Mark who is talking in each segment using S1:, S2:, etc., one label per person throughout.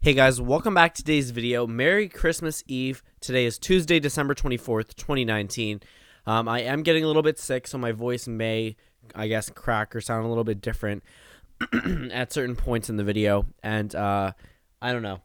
S1: Hey guys, welcome back to today's video. Merry Christmas Eve. Today is Tuesday, December 24th, 2019. I am getting a little bit sick, so my voice may, crack or sound a little bit different at certain points in the video. And I don't know,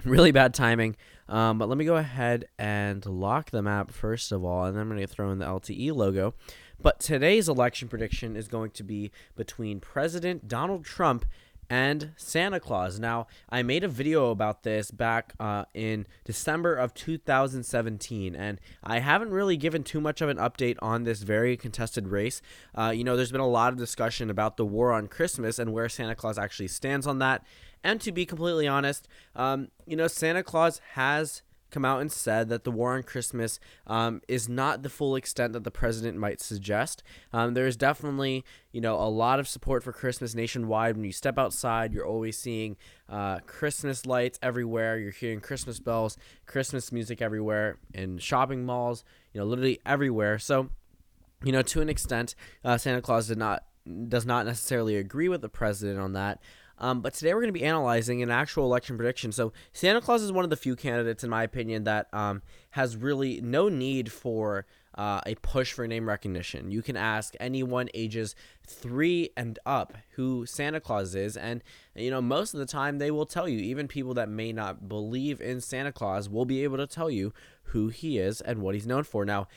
S1: really bad timing. But let me go ahead and lock the map first of all, and then I'm going to throw in the LTE logo. But today's election prediction is going to be between President Donald Trump and Santa Claus. Now, I made a video about this back in December of 2017, and I haven't really given too much of an update on this very contested race. There's been a lot of discussion about the war on Christmas and where Santa Claus actually stands on that. And to be completely honest, Santa Claus has come out and said that the war on Christmas is not the full extent that the president might suggest. There is definitely, a lot of support for Christmas nationwide. When you step outside, you're always seeing Christmas lights everywhere. You're hearing Christmas bells, Christmas music everywhere in shopping malls, literally everywhere. So, to an extent, Santa Claus does not necessarily agree with the president on that. But today we're going to be analyzing an actual election prediction. So Santa Claus is one of the few candidates, in my opinion, that has really no need for a push for name recognition. You can ask anyone ages 3 and up who Santa Claus is, and most of the time they will tell you. Even people that may not believe in Santa Claus will be able to tell you who he is and what he's known for. Now,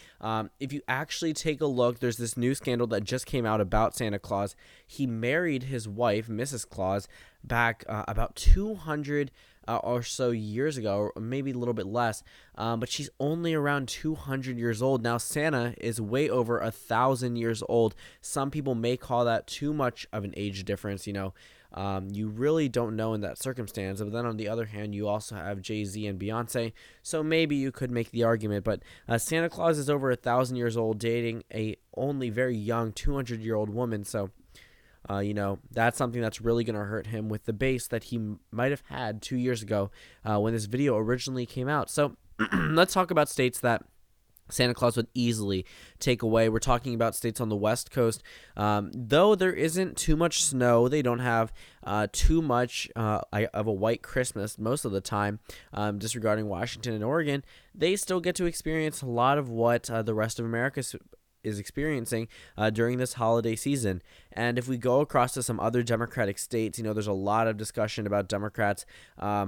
S1: if you actually take a look, there's this new scandal that just came out about Santa Claus. He married his wife, Mrs. Claus, back about 200 or so years ago, or maybe a little bit less, but she's only around 200 years old. Now, Santa is way over 1,000 years old. Some people may call that too much of an age difference. You really don't know in that circumstance. But then on the other hand, you also have Jay-Z and Beyonce, so maybe you could make the argument. But Santa Claus is over 1,000 years old, dating a only very young 200-year-old woman. So that's something that's really going to hurt him with the base that he might have had 2 years ago when this video originally came out. So let's talk about states that Santa Claus would easily take away. We're talking about states on the West Coast. Though there isn't too much snow, they don't have too much of a white Christmas most of the time, disregarding Washington and Oregon. They still get to experience a lot of what the rest of America is experiencing during this holiday season. And if we go across to some other Democratic states, there's a lot of discussion about Democrats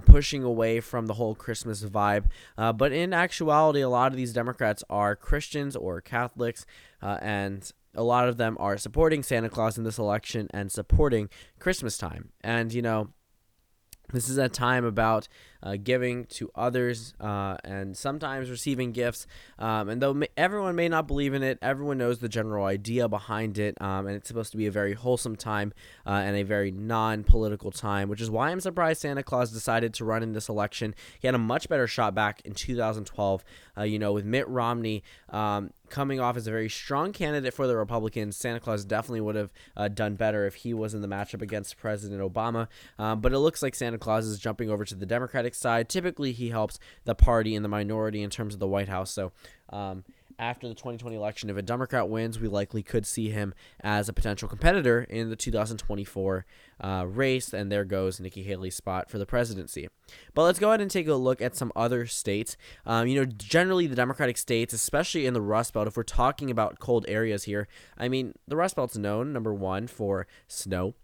S1: pushing away from the whole Christmas vibe. But in actuality, a lot of these Democrats are Christians or Catholics, and a lot of them are supporting Santa Claus in this election and supporting Christmas time. And, this is a time about giving to others and sometimes receiving gifts. And though everyone may not believe in it, everyone knows the general idea behind it. And it's supposed to be a very wholesome time and a very non-political time, which is why I'm surprised Santa Claus decided to run in this election. He had a much better shot back in 2012, with Mitt Romney coming off as a very strong candidate for the Republicans. Santa Claus definitely would have done better if he was in the matchup against President Obama. But it looks like Santa Claus is jumping over to the Democratic side. Typically, he helps the party in the minority in terms of the White House. So after the 2020 election, if a Democrat wins, we likely could see him as a potential competitor in the 2024 race. And there goes Nikki Haley's spot for the presidency. But let's go ahead and take a look at some other states. Generally the Democratic states, especially in the Rust Belt, if we're talking about cold areas here, the Rust Belt's known, number one, for snow.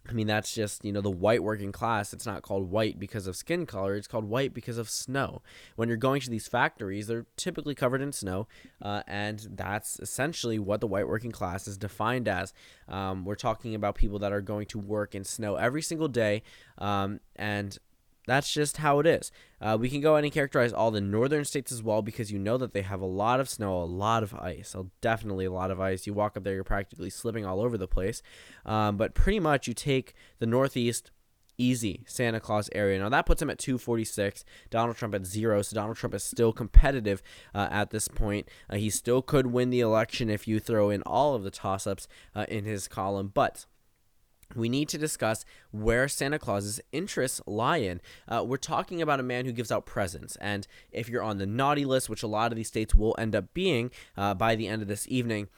S1: That's just, the white working class. It's not called white because of skin color. It's called white because of snow. When you're going to these factories, they're typically covered in snow, and that's essentially what the white working class is defined as. We're talking about people that are going to work in snow every single day, and that's just how it is. We can go ahead and characterize all the northern states as well, because that they have a lot of snow, a lot of ice, definitely a lot of ice. You walk up there, you're practically slipping all over the place. But pretty much you take the Northeast, easy Santa Claus area. Now that puts him at 246, Donald Trump at 0, so Donald Trump is still competitive at this point. He still could win the election if you throw in all of the toss-ups in his column, but we need to discuss where Santa Claus's interests lie in. We're talking about a man who gives out presents, and if you're on the naughty list, which a lot of these states will end up being by the end of this evening,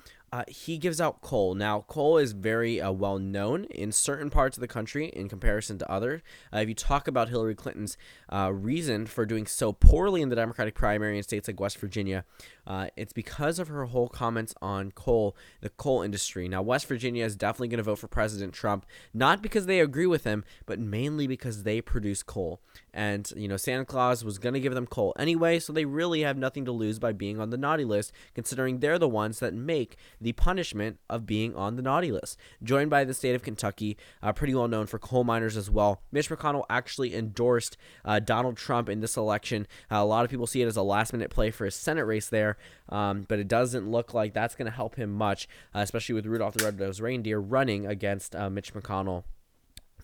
S1: He gives out coal. Now, coal is very well known in certain parts of the country in comparison to others. If you talk about Hillary Clinton's reason for doing so poorly in the Democratic primary in states like West Virginia, it's because of her whole comments on coal, the coal industry. Now, West Virginia is definitely going to vote for President Trump, not because they agree with him, but mainly because they produce coal. And, Santa Claus was going to give them coal anyway, so they really have nothing to lose by being on the naughty list, considering they're the ones that make the punishment of being on the naughty list. Joined by the state of Kentucky, pretty well known for coal miners as well. Mitch McConnell actually endorsed Donald Trump in this election. A lot of people see it as a last-minute play for his Senate race there, but it doesn't look like that's going to help him much, especially with Rudolph the Red-Nosed Reindeer running against Mitch McConnell.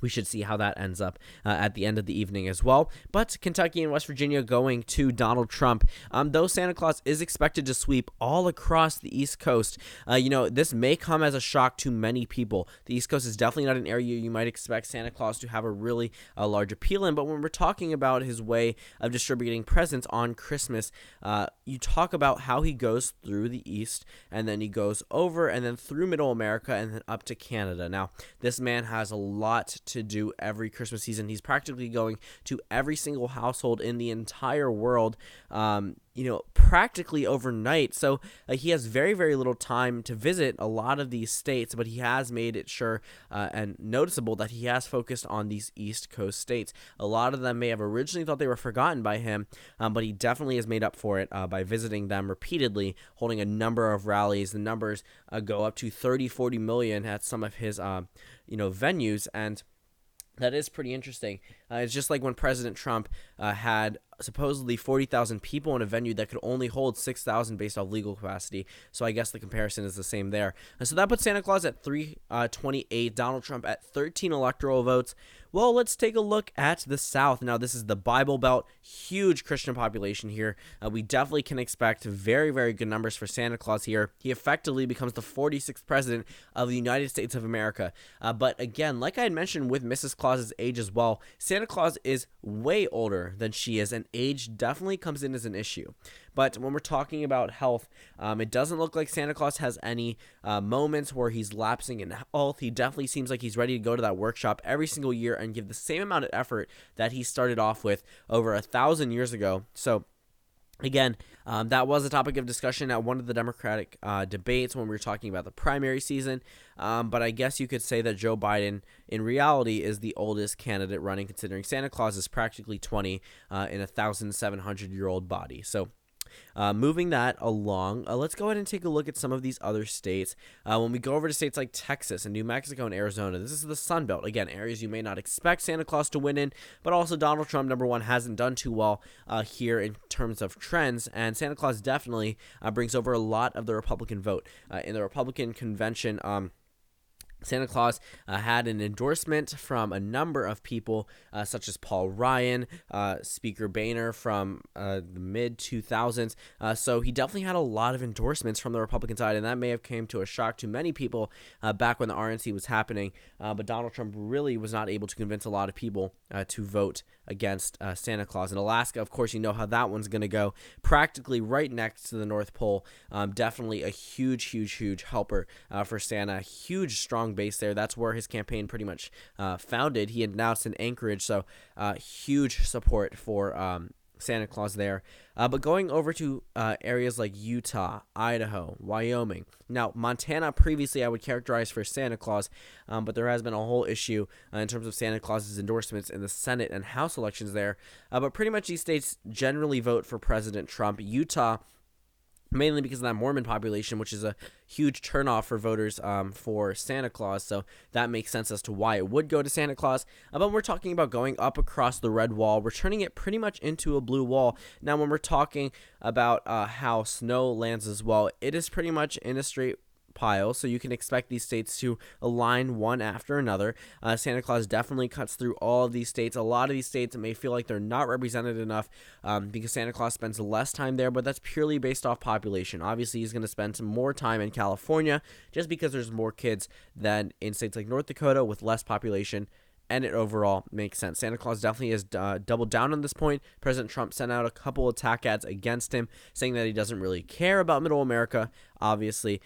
S1: We should see how that ends up at the end of the evening as well. But Kentucky and West Virginia going to Donald Trump. Though Santa Claus is expected to sweep all across the East Coast, this may come as a shock to many people. The East Coast is definitely not an area you might expect Santa Claus to have a really large appeal in. But when we're talking about his way of distributing presents on Christmas, you talk about how he goes through the East, and then he goes over and then through Middle America and then up to Canada. Now, this man has a lot to do every Christmas season. He's practically going to every single household in the entire world, practically overnight. So he has very, very little time to visit a lot of these states, but he has made it sure and noticeable that he has focused on these East Coast states. A lot of them may have originally thought they were forgotten by him, but he definitely has made up for it by visiting them repeatedly, holding a number of rallies. The numbers go up to 30-40 million at some of his venues, and that is pretty interesting. It's just like when President Trump had supposedly 40,000 people in a venue that could only hold 6,000 based off legal capacity. So I guess the comparison is the same there. And so that puts Santa Claus at 328, Donald Trump at 13 electoral votes. Well, let's take a look at the South. Now, this is the Bible Belt, huge Christian population here. We definitely can expect very, very good numbers for Santa Claus here. He effectively becomes the 46th president of the United States of America. But again, like I had mentioned with Mrs. Claus's age as well, Santa Claus is way older than she is, and age definitely comes in as an issue. But when we're talking about health, it doesn't look like Santa Claus has any moments where he's lapsing in health. He definitely seems like he's ready to go to that workshop every single year and give the same amount of effort that he started off with over 1,000 years ago. So again, that was a topic of discussion at one of the Democratic debates when we were talking about the primary season. But I guess you could say that Joe Biden, in reality, is the oldest candidate running, considering Santa Claus is practically 20 in a 1,700-year-old body. So moving that along, let's go ahead and take a look at some of these other states. When we go over to states like Texas and New Mexico and Arizona, this is the Sun Belt. Again, areas you may not expect Santa Claus to win in, but also Donald Trump, number one, hasn't done too well here in terms of trends, and Santa Claus definitely brings over a lot of the Republican vote. In the Republican convention, Santa Claus had an endorsement from a number of people, such as Paul Ryan, Speaker Boehner from the mid-2000s. So he definitely had a lot of endorsements from the Republican side, and that may have came to a shock to many people back when the RNC was happening. But Donald Trump really was not able to convince a lot of people to vote against Santa Claus. In Alaska, of course, you know how that one's going to go. Practically right next to the North Pole. Definitely a huge, huge, huge helper for Santa. Huge, strong base there. That's where his campaign pretty much founded. He announced in Anchorage, so huge support for Santa Claus there. But going over to areas like Utah, Idaho, Wyoming. Now, Montana previously I would characterize for Santa Claus, but there has been a whole issue in terms of Santa Claus's endorsements in the Senate and House elections there. But pretty much these states generally vote for President Trump. Utah, mainly because of that Mormon population, which is a huge turnoff for voters for Santa Claus. So that makes sense as to why it would go to Santa Claus. But we're talking about going up across the red wall. We're turning it pretty much into a blue wall. Now, when we're talking about how snow lands as well, it is pretty much in a straight pile, so you can expect these states to align one after another. Santa Claus definitely cuts through all of these states. A lot of these states may feel like they're not represented enough because Santa Claus spends less time there, but that's purely based off population. Obviously, he's going to spend some more time in California just because there's more kids than in states like North Dakota with less population, and it overall makes sense. Santa Claus definitely has doubled down on this point. President Trump sent out a couple attack ads against him, saying that he doesn't really care about Middle America. Obviously,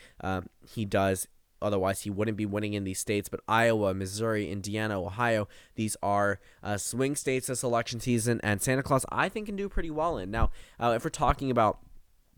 S1: he does. Otherwise, he wouldn't be winning in these states. But Iowa, Missouri, Indiana, Ohio, these are swing states this election season. And Santa Claus, I think, can do pretty well in. Now, if we're talking about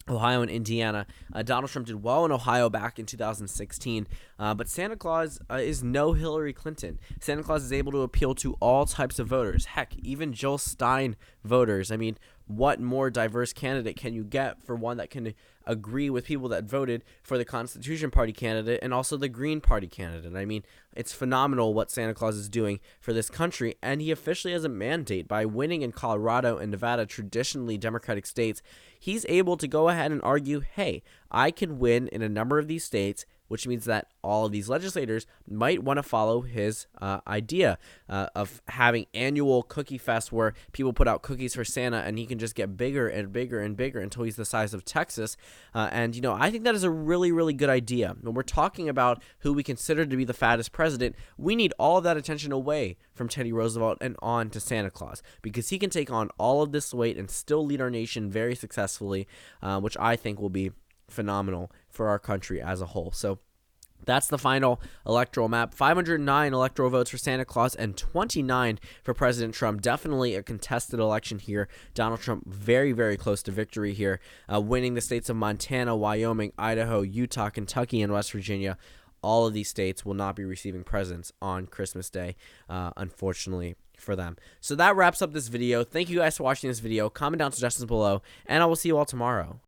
S1: Ohio and Indiana, Donald Trump did well in Ohio back in 2016, but Santa Claus is no Hillary Clinton. Santa Claus is able to appeal to all types of voters. Heck, even Jill Stein voters. I mean, what more diverse candidate can you get for one that can agree with people that voted for the Constitution Party candidate and also the Green Party candidate? I mean, it's phenomenal what Santa Claus is doing for this country, and he officially has a mandate by winning in Colorado and Nevada, traditionally Democratic states. He's able to go ahead and argue, hey, I can win in a number of these states, which means that all of these legislators might want to follow his idea of having annual cookie fest where people put out cookies for Santa and he can just get bigger and bigger and bigger until he's the size of Texas. And, you know, I think that is a really, really good idea. When we're talking about who we consider to be the fattest president, we need all of that attention away from Teddy Roosevelt and on to Santa Claus, because he can take on all of this weight and still lead our nation very successfully, which I think will be phenomenal for our country as a whole. So that's the final electoral map. 509 electoral votes for Santa Claus and 29 for President Trump. Definitely a contested election here. Donald Trump very, very close to victory here, winning the states of Montana, Wyoming, Idaho, Utah, Kentucky, and West Virginia. All of these states will not be receiving presents on Christmas Day, unfortunately for them. So that wraps up this video. Thank you guys for watching this video. Comment down suggestions below, and I will see you all tomorrow.